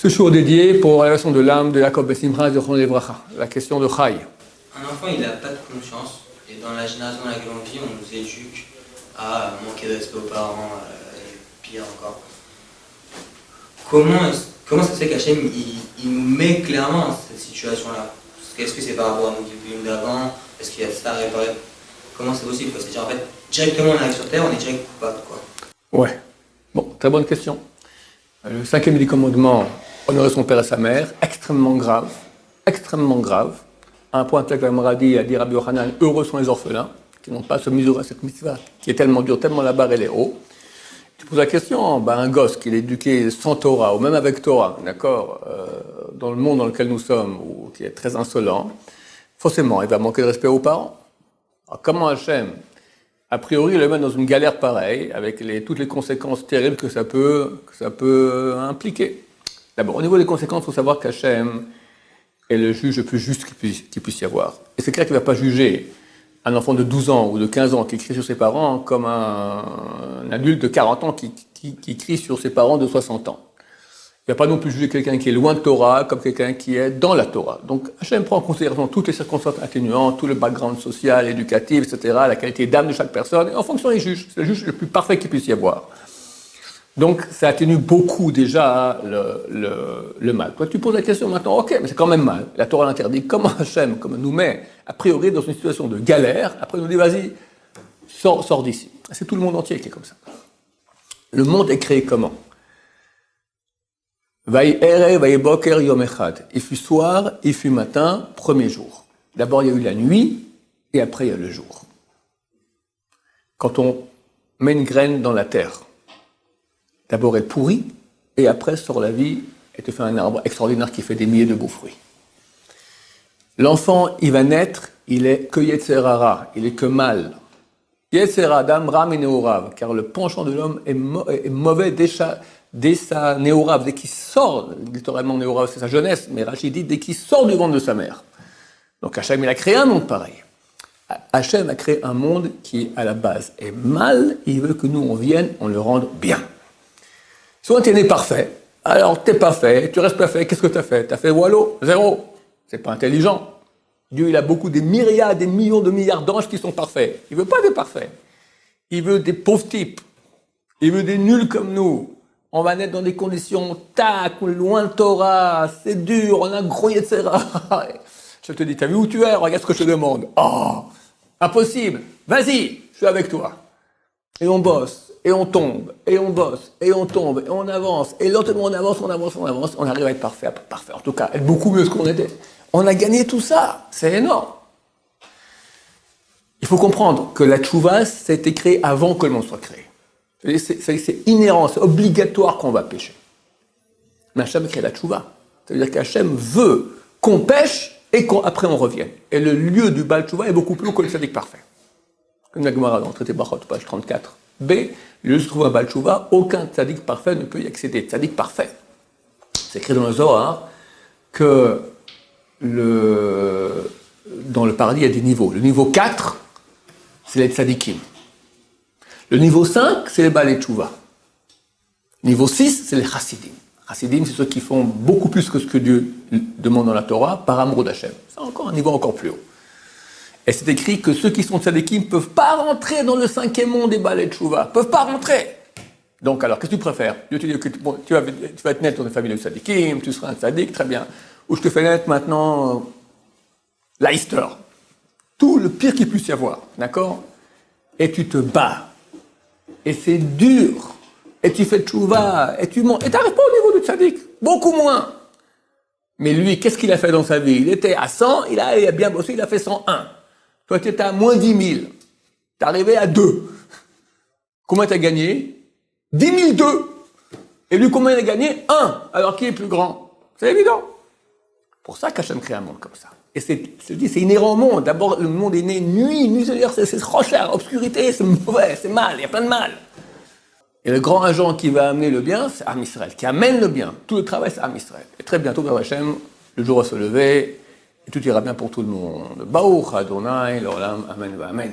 Ce jour dédié pour l'élévation de l'âme de Yaakov Bessimcha de Chon Levracha, la question de Chai. Un enfant, il n'a pas de conscience, et dans la génération dans laquelle on vit, on nous éduque à manquer de respect aux parents, et pire encore. Comment ça se fait qu'Hachem, il nous met clairement dans cette situation-là? Est-ce que c'est par rapport à nos diplômes d'avant? Est-ce qu'il y a ça à réparer? Comment c'est possible? C'est-à-dire, en fait, directement on arrive sur Terre, on est direct coupable, quoi. Ouais. Bon, très bonne question. Le 5e du commandement, honorer son père et sa mère, extrêmement grave, à un point tel que la dit à dire Rabbi Yochanan, heureux sont les orphelins, qui n'ont pas se mesurer à cette mitzvah, qui est tellement dure, tellement la barre elle est haut. Tu poses la question, un gosse qui est éduqué sans Torah, ou même avec Torah, d'accord, dans le monde dans lequel nous sommes, ou qui est très insolent, forcément, il va manquer de respect aux parents. Alors, comment Hachem, a priori, le met dans une galère pareille, avec toutes les conséquences terribles que ça peut impliquer. D'abord, au niveau des conséquences, il faut savoir qu'Hachem est le juge le plus juste qu'il puisse y avoir. Et c'est clair qu'il ne va pas juger un enfant de 12 ans ou de 15 ans qui crie sur ses parents comme un adulte de 40 ans qui crie sur ses parents de 60 ans. Il ne va pas non plus juger quelqu'un qui est loin de Torah comme quelqu'un qui est dans la Torah. Donc Hachem prend en considération toutes les circonstances atténuantes, tout le background social, éducatif, etc., la qualité d'âme de chaque personne, et en fonction il juge. C'est le juge le plus parfait qu'il puisse y avoir. Donc ça atténue beaucoup déjà le mal. Toi tu poses la question maintenant, ok, mais c'est quand même mal. La Torah l'interdit. Comment Hachem nous met a priori dans une situation de galère, après il nous dit vas-y, sors d'ici. C'est tout le monde entier qui est comme ça. Le monde est créé comment? Il fut soir, il fut matin, premier jour. D'abord, il y a eu la nuit, et après, il y a le jour. Quand on met une graine dans la terre, d'abord elle pourrit, et après sort la vie, et te fait un arbre extraordinaire qui fait des milliers de beaux fruits. L'enfant, il va naître, il est que Yetzer Hara, il est que mal. Yetzer Adam Ram et Neorav, car le penchant de l'homme est mauvais dès sa néorav, dès qu'il sort, littéralement néorav c'est sa jeunesse, mais Rachid dit dès qu'il sort du ventre de sa mère. Donc Hachem il a créé un monde pareil. Hachem a créé un monde qui à la base est mal, il veut que nous on vienne, on le rende bien. Soit tu es né parfait, alors t'es parfait, tu restes parfait, qu'est-ce que tu as fait? Tu as fait wallo, zéro. C'est pas intelligent. Dieu il a des myriades, des millions de milliards d'anges qui sont parfaits. Il veut pas des parfaits. Il veut des pauvres types. Il veut des nuls comme nous. On va naître dans des conditions loin de Torah, c'est dur, on a gros etc. Je te dis, t'as vu où tu es? Regarde ce que je te demande. Oh, impossible. Vas-y, je suis avec toi. Et on bosse, et on tombe, et on bosse, et on tombe, et on avance, et lentement on avance, on arrive à être parfait. En tout cas, être beaucoup mieux que ce qu'on était. On a gagné tout ça, c'est énorme. Il faut comprendre que la tchouva, c'était créé avant que le monde soit créé. C'est inhérent, c'est obligatoire qu'on va pécher. Mais Hachem crée la tchouva. Ça veut dire qu'Hachem veut qu'on pêche et qu'après on revienne. Et le lieu du Baal Tchouva est beaucoup plus haut que le tzaddik parfait. Comme la Gemara dans le traité Brachot, page 34. B, le lieu où se trouve un Baal Tchouva, aucun tzaddik parfait ne peut y accéder. Tzaddik parfait. C'est écrit dans le Zohar que dans le paradis, il y a des niveaux. Le niveau 4, c'est les tzaddikim. Le niveau 5, c'est les Baalei Tchouva. Niveau 6, c'est les chassidim. Chassidim, c'est ceux qui font beaucoup plus que ce que Dieu demande dans la Torah par amour d'Hachem. C'est encore un niveau encore plus haut. Et c'est écrit que ceux qui sont tzaddikim ne peuvent pas rentrer dans le 5e monde des Baalei Tchouva. Ne peuvent pas rentrer. Donc alors, qu'est-ce que tu préfères? Dieu te dit que tu vas te naître dans une famille de tzaddikim, tu seras un tzaddik, très bien. Ou je te fais naître maintenant l'Eister. Tout le pire qu'il puisse y avoir, d'accord? Et tu te bats. Et c'est dur. Et tu fais tchouva, et tu montes. Et tu n'arrives pas au niveau du tzaddik. Beaucoup moins. Mais lui, qu'est-ce qu'il a fait dans sa vie? Il était à 100, il a bien bossé, il a fait 101. Toi, tu étais à moins 10 000. Tu es arrivé à 2. Combien tu as gagné? 10 002. Et lui, combien il a gagné? 1. Alors qui est plus grand? C'est évident. Pour ça qu'Hachem crée un monde comme ça. Et c'est inhérent au monde. D'abord, le monde est né nuit, c'est-à-dire c'est rochère, obscurité, c'est mauvais, c'est mal, il y a plein de mal. Et le grand agent qui va amener le bien, c'est Am Israël, qui amène le bien. Tout le travail, c'est Am Israël. Et très bientôt, vers Hachem, le jour va se lever, et tout ira bien pour tout le monde. Baruch Adonai, l'olam, amen, amen.